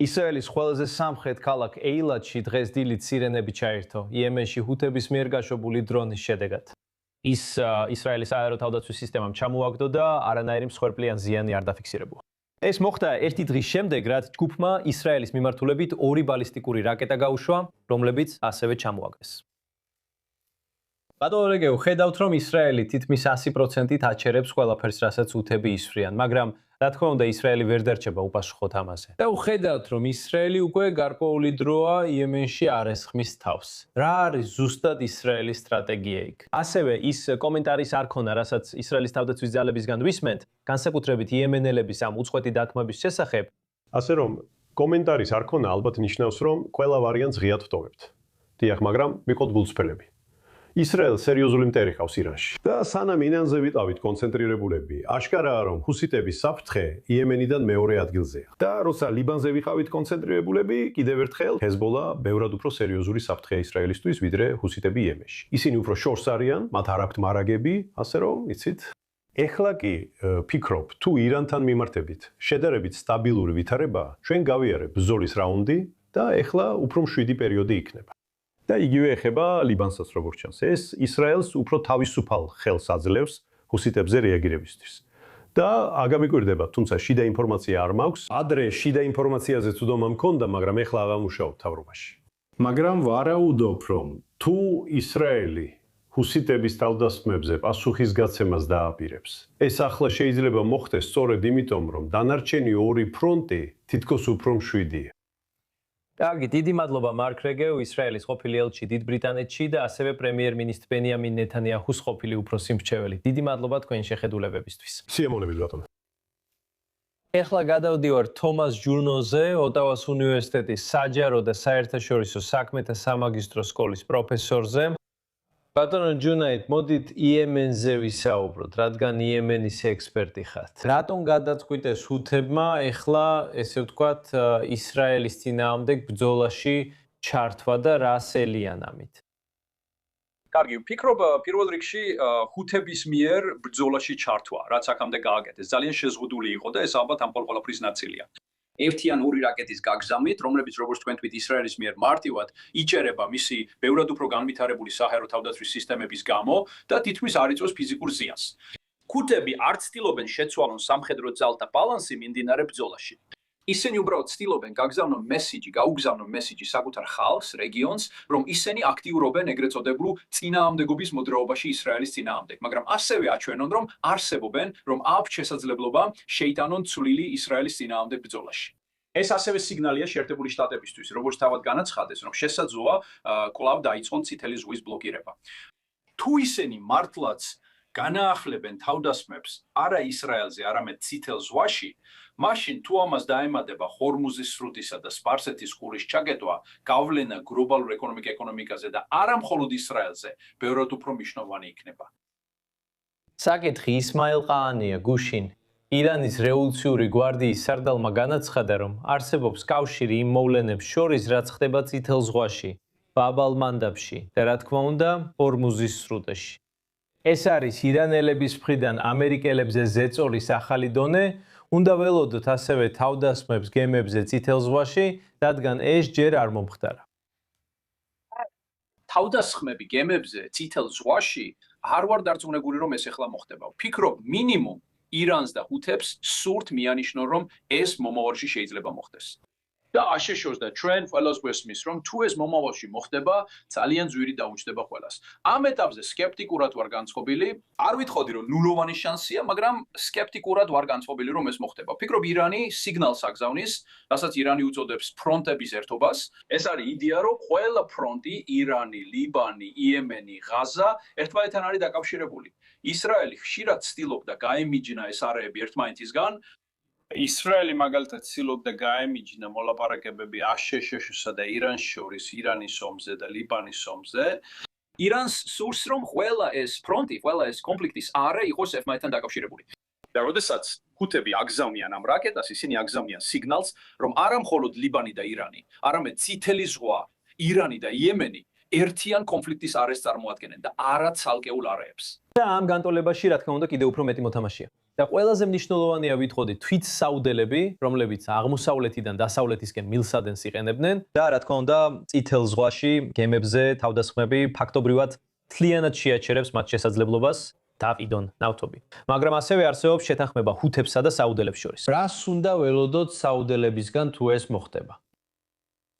ისრაელის ყველაზე სამხრეთ ქალაქ ეილატში დღეს დილით სირენები ჩაერთო იემენში ჰუთების მიერ გაშვებული დრონის შედეგად. ის ისრაელის აეროთავდაცვის სისტემამ ჩამოაგდო და არანაირი მსხვერპლიან ზიანი არ დაფიქსირებულა. ეს მოხდა ერთი დღის შემდეგ, რაც ჯგუფმა ისრაელის მიმართულებით 2 ბალისტიკური რაკეტა გაუშვა, რომლებიც ასევე ჩამოაგდეს. ბატონო რეგეო, ხედავთ რომ ისრაელი თითქმის 100%-ით აჩერებს ყველაფერს, რასაც ჰუთები ისვრიან, მაგრამ რა თქმა უნდა ისრაელი ვერ დარჩება უპასუხოდ ამაზე. და ვხედავთ რომ ისრაელი უკვე გარკვეული დროა იემენში არ ესხმის თავს. რა არის ზუსტად ისრაელის სტრატეგია იქ? ასევე ის კომენტარის არ ქონა, რასაც ისრაელის თავდაცვის ძალებისგან ვისმენთ, განსაკუთრებით იემენელების ამ უწყვეტი დათმობის შესახებ. ასე რომ კომენტარის არ ქონა ალბათ ნიშნავს რომ ყველა ვარიანტს ღიად ვტოვებთ. დიახ, მაგრამ მიყოთ გულწრფელები. ისრაელს სერიოზული მტერი ყავს ირანში. და სანამ ირანზე ვიტავით კონცენტრირებულები, აშკარაა რომ ჰუსიტების საფრთხე იემენიდან მეორე ადგილზეა. და როცა ლიბანზე ვიყავით კონცენტრირებულები, კიდევ ერთხელ ჰეზბოლა ბევრად უფრო სერიოზული საფრთხეა ისრაელისთვის, ვიდრე ჰუსიტები იემენში. ისინი უფრო შორს არიან, მათ არ აქვთ მარაგები, ასე რომ, იცით? ეხლა კი ფიქრობ, თუ ირანთან მიმართებით შედარებით სტაბილური ვითარებაა, ჩვენ გავიარებ ბრძოლის რაუნდი და ეხლა უფრო მშვიდი პერიოდი იქნება. და იგივე ეხება ლიბანსაც როგორც ჩანს. ეს ისრაელს უფრო თავისუფალ ხელს აძლევს ჰუსიტებზე რეაგირებისთვის. და აგამიკვირდება, თუმცა შიდა ინფორმაცია არ მაქვს. ადრე შიდა ინფორმაციაზე ცუდომა მქონდა, მაგრამ ეხლა აღამუშავებ თავრობაში. მაგრამ ვარაუდობ, რომ თუ ისრაელი ჰუსიტების თავდასხმებზე პასუხისგაცემას დააპირებს, ეს ახლა შეიძლება მოხდეს სწორედ იმიტომ, რომ დანარჩენი 2 ფრონტი თითქოს უფრო მშვიდია. კარგი, დიდი მადლობა მარკ რეგეო, ისრაელის ყოფილი ელჩი დიდ ბრიტანეთში და ასევე პრემიერ-მინისტრ ბენიამინ ნეთანიაჰუს ყოფილი უფროსი მრჩეველი. დიდი მადლობა თქვენი შეხედულებებისთვის. სიამოვნებით ბატონო. ეხლა გადავდივარ თომას ჯურნოზე, ოტავას უნივერსიტეტის საჯარო და საერთაშორისო საქმეთა სამაგისტრო სკოლის პროფესორზე. ბატონო ჯუნაით, მოდით იემენზე ვისაუბროთ, რადგან იემენის ექსპერტი ხართ. რატომ გადაწყვიტეს ჰუთებმა ეხლა, ესე ვთქვათ, ისრაელის წინააღმდეგ ბრძოლაში ჩართვა და რას ელიან ამით? კარგი, ვფიქრობ, პირველ რიგში ჰუთების მიერ ბრძოლაში ჩართვა, რაც აქამდე გააკეთეს, ძალიან შეზღუდული იყო და ეს ალბათ ამ ყველაფრის ნაწილია. ერთი ან ორი რაკეტის გაგზავნით, რომლებიც როგორც თქვენ თქვით ისრაელის მიერ მარტივად იჭერება მისი ბევრად უფრო განვითარებული საჰაერო თავდაცვის სისტემების გამო და თითქმის არ იწვევს ფიზიკურ ზიანს. ჰუთები არ ცდილობენ შეცვალონ სამხედრო ძალთა ბალანსი მიმდინარე ბრძოლაში. ისინი უბრალოდ ცდილობენ გაუგზავნონ მესიჯი საკუთარ ხალხს, რეგიონს, რომ ისინი აქტიურობენ ეგრეთ წოდებულ წინააღმდეგობის მოძრაობაში ისრაელის წინააღმდეგ, მაგრამ ასევე აჩვენონ, რომ არსებობენ, რომ აქვთ შესაძლებლობა შეიტანონ ცვლილი ისრაელის წინააღმდეგ ბრძოლაში. ეს ასევე სიგნალია შეერთებული შტატებისთვის, როგორც თავად განაცხადეს, რომ შესაძლოა კვლავ დაიწყონ წითელი ზღვის ბლოკირება. თუ ისინი მართლაც განაახლებენ თავდასხმებს არა ისრაელზე, არამედ წითელ ზღვაში, მაშინ თუ ამას დაემატება ჰორმუზის სრუტისა და სპარსეთის ყურის ჩაკეტვა, გავლენა გლობალურ ეკონომიკაზე და არა მხოლოდ ისრაელზე, ბევრად უფრო მნიშვნელოვანი იქნება. საკითხი ისმაილ ყაანია, გუშინ. ირანის რევოლუციური გვარდიის სარდალმა განაცხადა, რომ არსებობს კავშირი იმ მოვლენებს შორის, რაც ხდება წითელ ზღვაში, ბაბ-ალ-მანდაბში და რა თქმა უნდა, ჰორმუზის სრუტეში. ეს არის ირანელების მხრიდან ამერიკელებზე ზეწოლის ახალი დონე, უნდა ველოდოთ ასევე თავდასხმებს გემებზე წითელ ზღვაში, რადგან ეს ჯერ არ მომხდარა. თავდასხმები გემებზე წითელ ზღვაში არ ვარ დარწმუნებული, რომ ეს ახლა მოხდება. ვფიქრობ, მინიმუმ ირანს და ჰუთებს სურთ მიანიშნონ, რომ ეს მომავალში შეიძლება მოხდეს. და აშეშოს და ჩვენ ყველას გვესმის, რომ თუ ეს მომავალში მოხდება, ძალიან ძვირი დაუჯდება ყველას. ამ ეტაპზე სკეპტიკურად ვარ განწყობილი, არ ვითხოვდი რომ ნულოვანი შანსია, მაგრამ სკეპტიკურად ვარ განწყობილი რომ ეს მოხდება. ვფიქრობ ირანი სიგნალს აგზავნის, რასაც ირანი უწოდებს ფრონტების ერთობას. ეს არის იდეა, რომ ყველა ფრონტი, ირანი, ლიბანი, იემენი, ღაზა ერთმანეთთან არის დაკავშირებული. ისრაელი ხშირად ცდილობდა გაემიჯნა ეს არეები ერთმანეთისგან. ისრაელი მაგალითად ცდილობდა გაემიჯნა მოლაპარაკებები აშშ-სა და ირანს შორის, ირანის ომზე და ლიბანის ომზე. ირანს სურს რომ ყველა ეს ფრონტი, ყველა ეს კონფლიქტის არე იყოს ერთმანეთთან დაკავშირებული. და როდესაც ჰუთები აგზავნიან ამ რაკეტას, ისინი აგზავნიან სიგნალს, რომ არა მხოლოდ ლიბანი და ირანი, არამედ წითელი ზღვა, ირანი და იემენი ერთიან კონფლიქტის არეს წარმოადგენენ და არა ცალკეულ არეებს. და ამ განტოლებაში რა თქმა უნდა კიდევ უფრო მეტი მოთამაშეა. და ყველაზე მნიშვნელოვანია ვითხოვდი თვით საუდელები, რომლებიც აღმოსავლეთიდან დასავლეთისკენ მილსადენს იყენებდნენ და რა თქმა უნდა, წითელ ზღვაში გემებზე თავდასხმები ფაქტობრივად თლიანად შეაჩერებს მათ შესაძლებლობას დაყიდონ ნავთობი. მაგრამ ასევე არსებობს შეთანხმება ჰუთებსა და საუდელებს შორის. რას უნდა ველოდოთ საუდელებისგან თუ ეს მოხდება?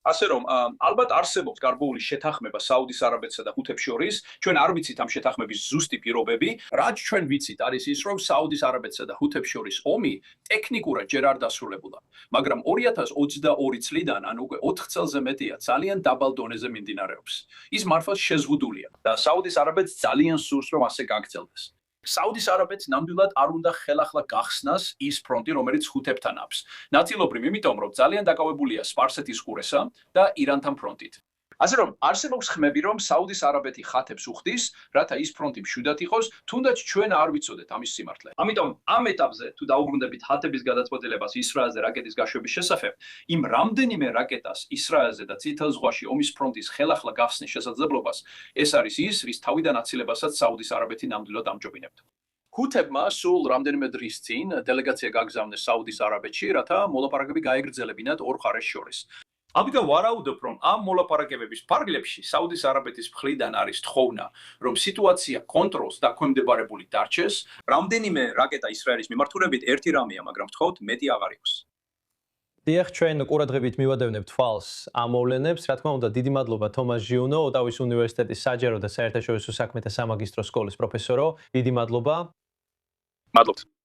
ასე რომ ალბათ არსებობს გარკვეული შეთანხმება საუდის არაბეთსა და ჰუთებს შორის, ჩვენ არ ვიცით ამ შეთანხმების ზუსტი პირობები, რაც ჩვენ ვიცით არის ის, რომ საუდის არაბეთსა და ჰუთებს შორის ომი ტექნიკურად ჯერ არ დასრულებულა, მაგრამ 2022 წლიდან, ანუ უკვე 4 წელზე მეტია, ძალიან დაბალ დონეზე მიმდინარეობს. ის მართლაც შეზღუდულია და საუდის არაბეთს ძალიან სურს, რომ ასე გაგრძელდეს. საუდის არაბეთს ნამდვილად არ უნდა ხელახლა გახსნას ის ფრონტი, რომელიც ჰუთებთან აქვს. ნაწილობრივ იმიტომ, რომ ძალიან დაკავებულია სპარსეთის ყურესა და ირანთან ფრონტით. ასე რომ არსებობს ხმები, რომ საუდის არაბეთი ხათებს უხდის, რათა ის ფრონტი მშვიდად იყოს, თუნდაც ჩვენ არ ვიცოდეთ ამის სიმართლე. ამიტომ ამ ეტაპზე თუ დაუბრუნდებით ჰათების გადაწყვეტილებას ისრაელზე რაკეტის გაშვების შესახებ, იმ რამდენიმე რაკეტას ისრაელზე და წითელ ზღვაში ომის ფრონტის ხელახლა გახსნის შესაძლებლობას, ეს არის ის, რის თავიდან აცილებასაც საუდის არაბეთი ნამდვილად ამჯობინებდა. ჰუთებმა სულ რამდენიმე დღის წინ დელეგაცია გაგზავნეს საუდის არაბეთში, რათა მოლაპარაკებები გაეგრძელებინათ ორ მხარეს შორის. ამიტომ ვარაუდობ, რომ ამ მოლაპარაკებების ფარგლებში საუდის არაბეთის მხრიდან არის თხოვნა, რომ სიტუაცია კონტროლს დაქვემდებარებული დარჩეს. რამდენიმე რაკეტა ისრაელის მიმართულებით ერთი რამეა, მაგრამ ვთხოვთ, მეტი აღარ იყოს. დიახ, ჩვენ ყურადღებით მივადევნებთ თვალს ამ მოვლენებს. რა თქმა უნდა, დიდი მადლობა თომას ჟიუნო, ოტავის უნივერსიტეტის საჯარო და საერთაშორისო საქმეთა სამაგისტრო სკოლის პროფესორო. დიდი მადლობა. მადლობთ.